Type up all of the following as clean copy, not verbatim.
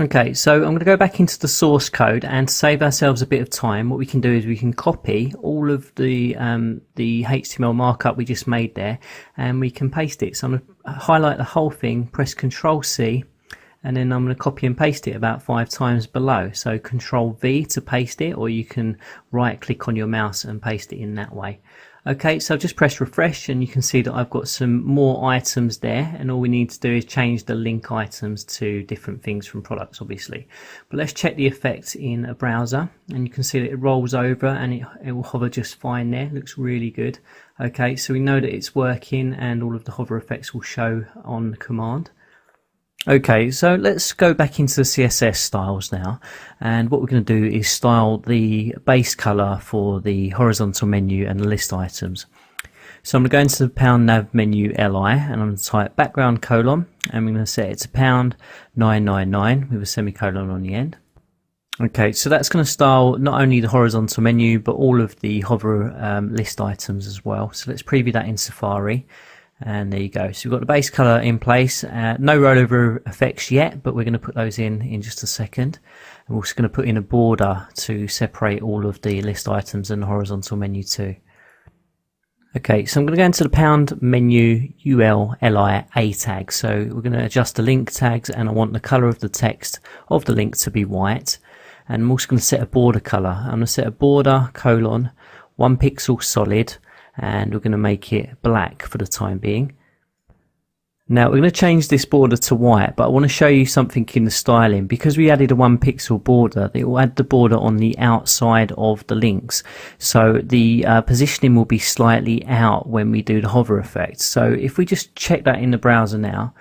Okay, so I'm going to go back into the source code, and to save ourselves a bit of time, what we can do is we can copy all of the HTML markup we just made there, and we can paste it. So I'm going to highlight the whole thing, press Control C, and then I'm going to copy and paste it about 5 times below. So Control V to paste it, or you can right click on your mouse and paste it in that way. Okay, so I've just pressed refresh and you can see that I've got some more items there, and all we need to do is change the link items to different things from products, obviously. But let's check the effect in a browser, and you can see that it rolls over and it will hover just fine there. It looks really good. Okay, so we know that it's working and all of the hover effects will show on the command. Okay, so let's go back into the CSS styles now, and what we're going to do is style the base color for the horizontal menu and the list items. So I'm going to go into the pound nav menu LI, and I'm going to type background colon, and we're going to set it to pound 999 with a semicolon on the end. Okay, so that's going to style not only the horizontal menu but all of the hover list items as well. So let's preview that in Safari. And there you go. So we've got the base color in place. No rollover effects yet, but we're going to put those in just a second. And we're also going to put in a border to separate all of the list items and the horizontal menu too. Okay, so I'm going to go into the pound menu ULLI A tag. So we're going to adjust the link tags, and I want the color of the text of the link to be white. And I'm also going to set a border color. I'm going to set a border colon 1 pixel solid, and we're going to make it black for the time being. Now we're going to change this border to white, but I want to show you something in the styling. Because we added a 1 pixel border, it will add the border on the outside of the links, so the positioning will be slightly out when we do the hover effect. So if we just check that in the browser now,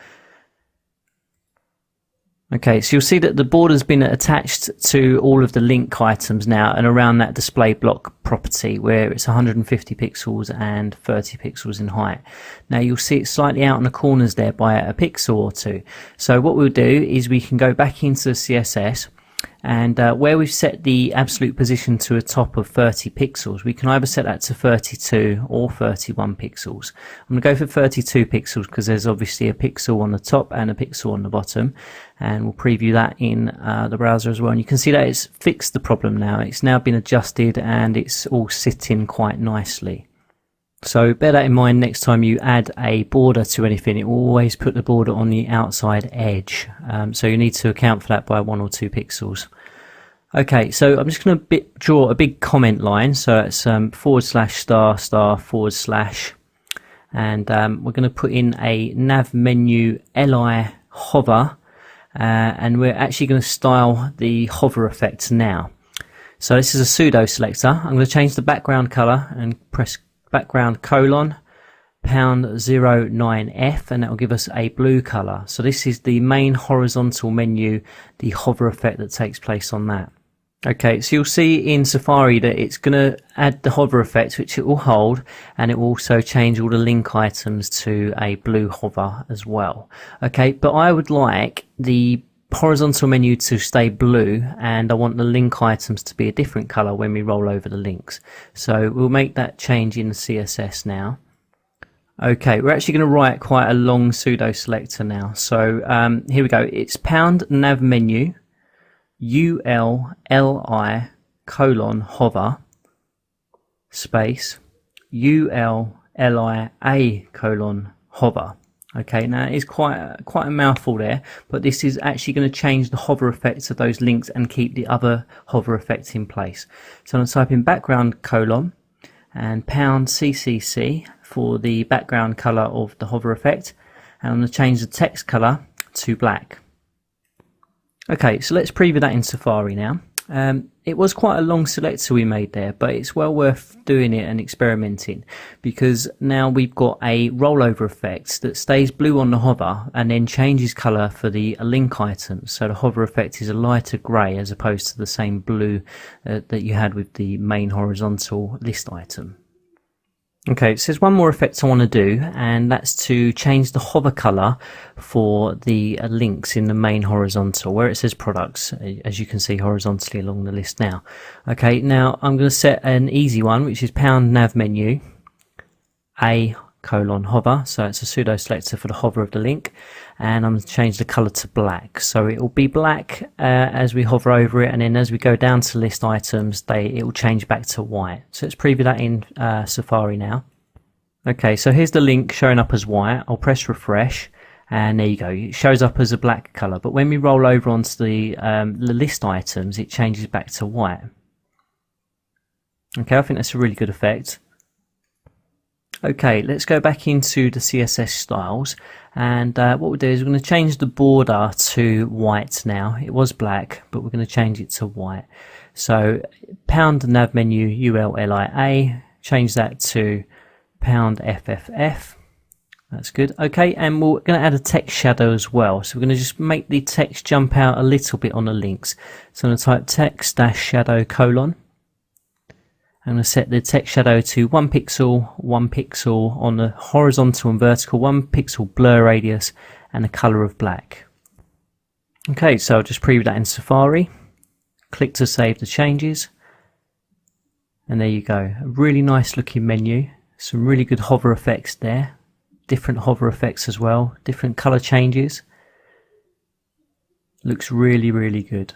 okay, so you'll see that the border's been attached to all of the link items now and around that display block property where it's 150 pixels and 30 pixels in height. Now you'll see it's slightly out in the corners there by a pixel or two. So what we'll do is we can go back into the CSS, and where we've set the absolute position to a top of 30 pixels, we can either set that to 32 or 31 pixels. I'm going to go for 32 pixels because there's obviously a pixel on the top and a pixel on the bottom, and we'll preview that in the browser as well. And you can see that it's fixed the problem now. It's now been adjusted and it's all sitting quite nicely. So bear that in mind next time you add a border to anything. It will always put the border on the outside edge. So you need to account for that by 1 or 2 pixels. Okay, so I'm just going to draw a big comment line. So it's / ***/, and we're going to put in a nav menu li hover, and we're actually going to style the hover effect now. So this is a pseudo selector. I'm going to change the background color and press background colon pound 09F, and that will give us a blue color. So this is the main horizontal menu, the hover effect that takes place on that. Okay, so you'll see in Safari that it's going to add the hover effect, which it will hold, and it will also change all the link items to a blue hover as well. Okay, but I would like the horizontal menu to stay blue, and I want the link items to be a different color when we roll over the links. So we'll make that change in the CSS now. Okay, we're actually going to write quite a long pseudo selector now. So here we go. It's pound nav menu ULLI colon hover space ULLI A colon hover. Okay, now it's quite a mouthful there, but this is actually going to change the hover effects of those links and keep the other hover effects in place. So I'm going to type in background colon and pound CCC for the background color of the hover effect, and I'm going to change the text color to black. Okay, so let's preview that in Safari now. It was quite a long selector we made there, but it's well worth doing it and experimenting, because now we've got a rollover effect that stays blue on the hover and then changes color for the link items. So the hover effect is a lighter gray as opposed to the same blue that you had with the main horizontal list item. Okay, so there's one more effect I want to do, and that's to change the hover color for the links in the main horizontal where it says products, as you can see horizontally along the list now. Okay, now I'm going to set an easy one, which is pound nav menu a hover, so it's a pseudo selector for the hover of the link, and I'm going to change the color to black, so it will be black as we hover over it, and then as we go down to list items it will change back to white. So let's preview that in Safari now. Okay, so here's the link showing up as white. I'll press refresh, and there you go, it shows up as a black color, but when we roll over onto the list items, it changes back to white. Okay, I think that's a really good effect. Okay, let's go back into the CSS styles, and what we'll do is we're going to change the border to white now. It was black, but we're going to change it to white. So pound nav menu ULLIA, change that to pound FFF. That's good. Okay, and we're going to add a text shadow as well. So we're going to just make the text jump out a little bit on the links. So I'm going to type text dash shadow colon. I'm going to set the text shadow to 1 pixel on the horizontal and vertical, 1 pixel blur radius, and a color of black. Okay, so I'll just preview that in Safari. Click to save the changes. And there you go. A really nice looking menu. Some really good hover effects there. Different hover effects as well. Different color changes. Looks really, really good.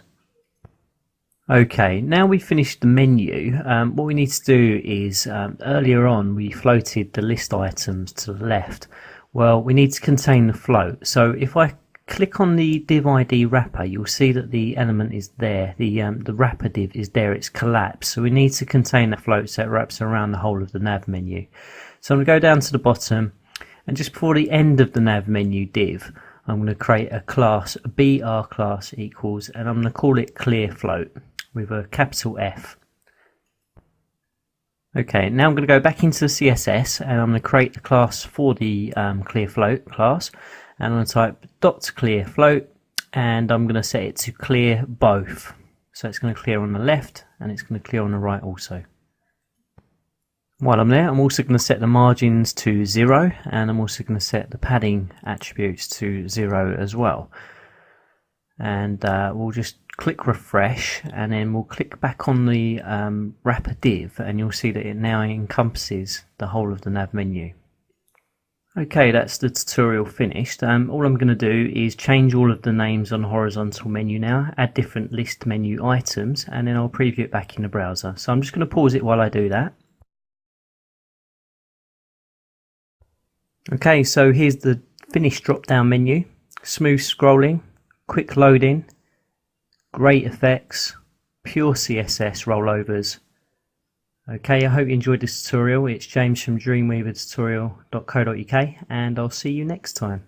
Okay, now we've finished the menu, what we need to do is, earlier on we floated the list items to the left. Well, we need to contain the float. So if I click on the div ID wrapper, you'll see that the element is there. The wrapper div is there, it's collapsed. So we need to contain the float so it wraps around the whole of the nav menu. So I'm going to go down to the bottom, and just before the end of the nav menu div, I'm going to create a class, a BR class equals, and I'm going to call it clear float with a capital F. Okay, now I'm going to go back into the CSS, and I'm going to create the class for the clear float class, and I'm going to type dot clear float, and I'm going to set it to clear both. So it's going to clear on the left, and it's going to clear on the right also. While I'm there, I'm also going to set the margins to 0, and I'm also going to set the padding attributes to 0 as well. And we'll just click refresh, and then we'll click back on the wrapper div, and you'll see that it now encompasses the whole of the nav menu. Okay, that's the tutorial finished. All I'm going to do is change all of the names on the horizontal menu now, add different list menu items, and then I'll preview it back in the browser. So I'm just going to pause it while I do that. Okay, so here's the finished drop down menu. Smooth scrolling, quick loading, great effects, pure CSS rollovers. Okay, I hope you enjoyed this tutorial. It's James from dreamweavertutorial.co.uk, and I'll see you next time.